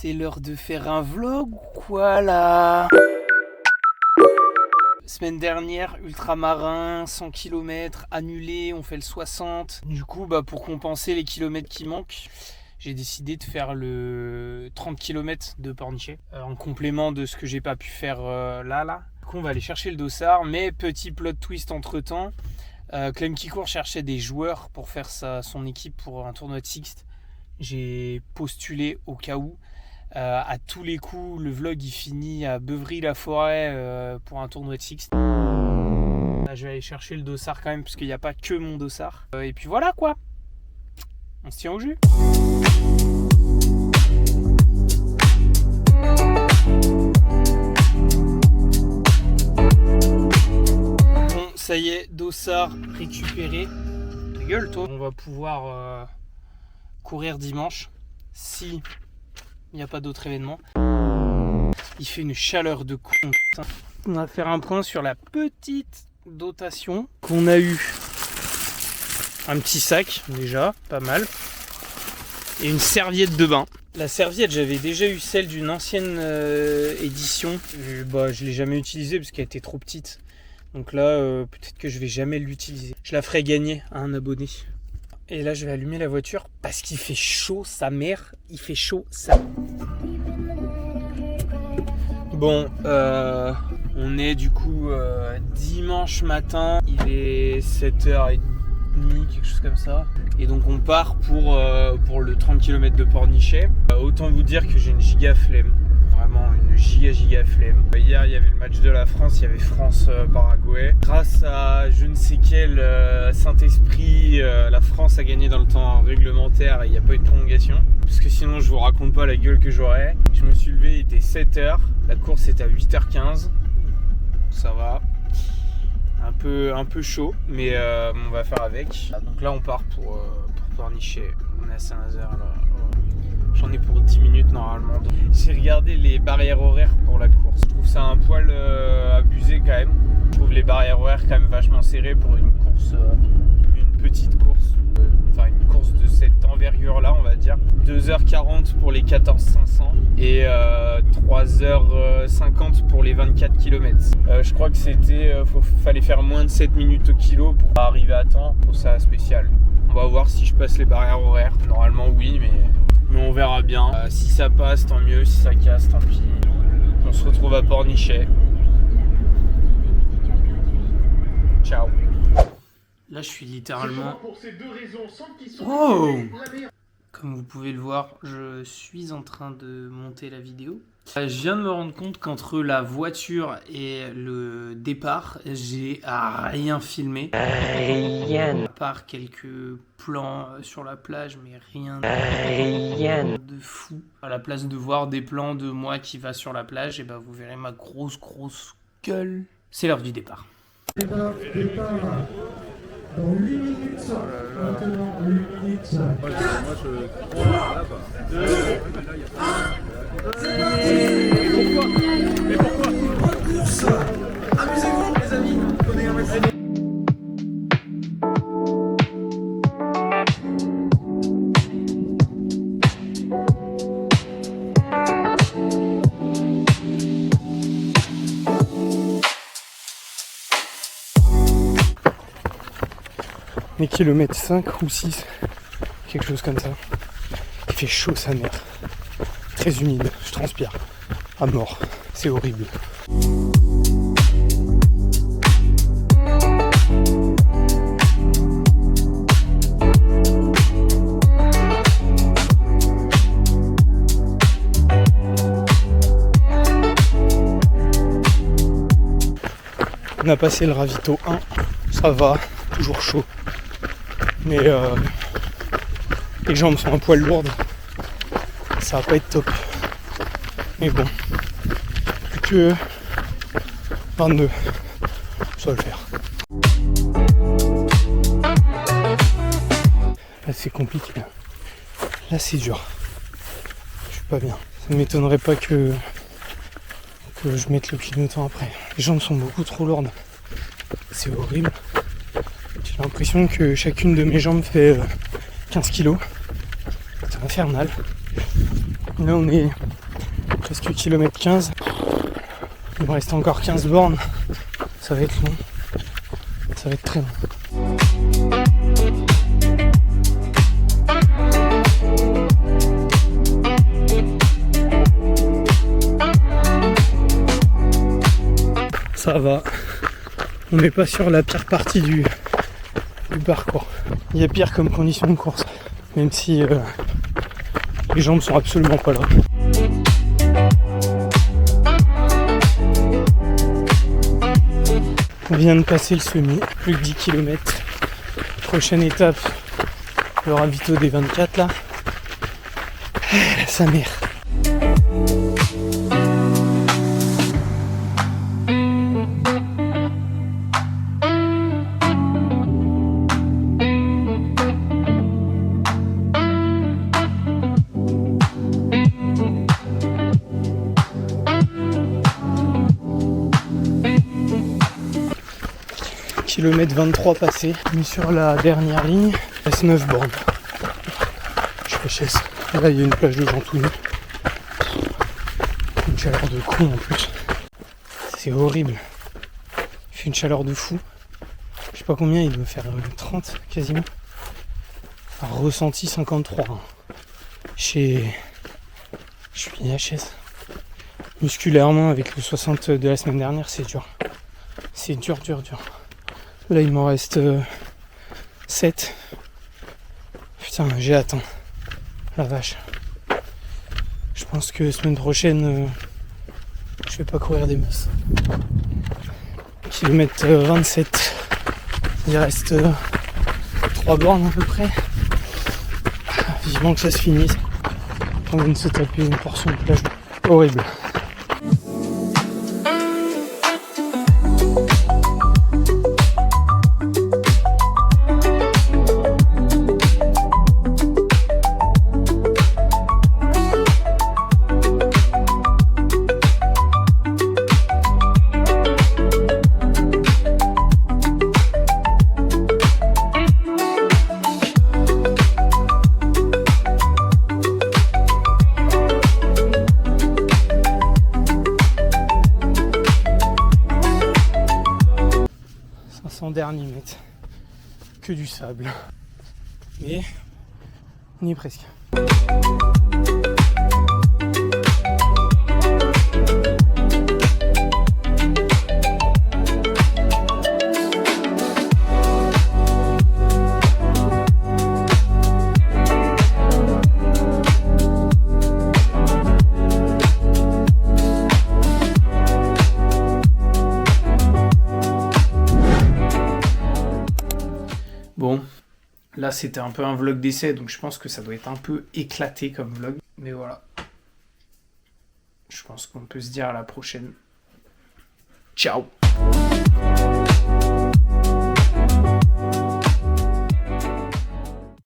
C'est l'heure de faire un vlog ou quoi là? Semaine dernière, ultramarin, 100 km annulé, on fait le 60. Du coup, pour compenser les kilomètres qui manquent, j'ai décidé de faire le 30 km de Pornichet en complément de ce que j'ai pas pu faire là. Du coup, on va aller chercher le dossard, mais petit plot twist entre temps. Clem Kikour cherchait des joueurs pour faire son équipe pour un tournoi de Sixt. J'ai postulé au cas où. À tous les coups, le vlog il finit à Beuvry-la-Forêt pour un tournoi de Sixt. Là, je vais aller chercher le dossard quand même, parce qu'il n'y a pas que mon dossard. Et puis voilà quoi. On se tient au jus. Bon, ça y est, dossard récupéré. Ta gueule toi. On va pouvoir courir dimanche si il n'y a pas d'autre événement. Il fait une chaleur de con. On va faire un point sur la petite dotation qu'on a eu. Un petit sac déjà, pas mal. Et une serviette de bain. La serviette, j'avais déjà eu celle d'une ancienne édition. Je l'ai jamais utilisée parce qu'elle était trop petite. Donc là, peut-être que je vais jamais l'utiliser. Je la ferai gagner à un abonné. Et là, je vais allumer la voiture parce qu'il fait chaud, sa mère. Il fait chaud, ça. Bon, on est du coup dimanche matin. Il est 7h30, quelque chose comme ça. Et donc, on part pour le 30 km de Pornichet. Autant vous dire que j'ai une giga flemme. Vraiment une giga flemme. Hier il y avait le match de la France, il y avait France-Paraguay. Grâce à je ne sais quel Saint-Esprit, la France a gagné dans le temps réglementaire et il n'y a pas eu de prolongation. Parce que sinon je vous raconte pas la gueule que j'aurais. Je me suis levé, il était 7h, la course était à 8h15. Ça va. Un peu chaud, mais on va faire avec. Donc là on part pour Pornichet. On est à Saint-Nazaire là. J'en ai pour 10 minutes normalement. J'ai regardé les barrières horaires pour la course. Je trouve ça un poil abusé quand même. Je trouve les barrières horaires quand même vachement serrées pour une course, une petite course. Enfin une course de cette envergure là on va dire. 2h40 pour les 14-500 et 3h50 pour les 24 km. Je crois que fallait faire moins de 7 minutes au kilo pour arriver à temps. Je trouve ça spécial. On va voir si je passe les barrières horaires. Normalement oui, mais on verra bien. Si ça passe, tant mieux. Si ça casse, tant pis. On se retrouve à Pornichet. Ciao. Là, je suis littéralement... Oh! Comme vous pouvez le voir, je suis en train de monter la vidéo. Je viens de me rendre compte qu'entre la voiture et le départ, j'ai rien filmé. Rien. À part quelques plans sur la plage, mais rien de fou. À la place de voir des plans de moi qui va sur la plage, et vous verrez ma grosse gueule. C'est l'heure du départ. Départ. Dans 8 minutes, maintenant 8 minutes. Moi je là Mais pourquoi bonne course. Amusez-vous les amis. Prenez un maximum. Mais kilomètre 5 ou 6, quelque chose comme ça. Il fait chaud sa mère. Très humide, je transpire. À mort, c'est horrible. On a passé le ravito 1, ça va, toujours chaud. Mais les jambes sont un poil lourdes, ça va pas être top. Mais bon, plus que 22, ça va le faire. Là c'est compliqué, là c'est dur, je suis pas bien. Ça ne m'étonnerait pas que je mette le clignotant après. Les jambes sont beaucoup trop lourdes, c'est horrible. J'ai l'impression que chacune de mes jambes fait 15 kilos. C'est infernal. Là on est presque kilomètre 15. Il me reste encore 15 bornes. Ça va être long. Ça va être très long. Ça va. On n'est pas sur la pire partie du parcours. Il y a pire comme condition de course. Même si les jambes sont absolument pas là. On vient de passer le semi, plus que 10 km. Prochaine étape, le ravito des 24 là. Sa mère. Kilomètre 23 passé, on est sur la dernière ligne, il reste 9 bornes. Je fais chaise. Là il y a une plage de gens tout nus. Une chaleur de con en plus. C'est horrible. Il fait une chaleur de fou. Je sais pas combien, il doit faire 30 quasiment. Alors, ressenti 53. Je suis HS. Musculairement avec le 60 de la semaine dernière, c'est dur. C'est dur. Là il m'en reste 7. Putain, j'ai hâte. La vache. Je pense que semaine prochaine, je vais pas courir des masses. Kilomètre 27. Il reste 3 bornes à peu près. Vivement que ça se finisse. On vient de se taper une portion de plage horrible. Dernier mètre, que du sable, mais on y est presque. Bon, là c'était un peu un vlog d'essai, donc je pense que ça doit être un peu éclaté comme vlog. Mais voilà. Je pense qu'on peut se dire à la prochaine. Ciao!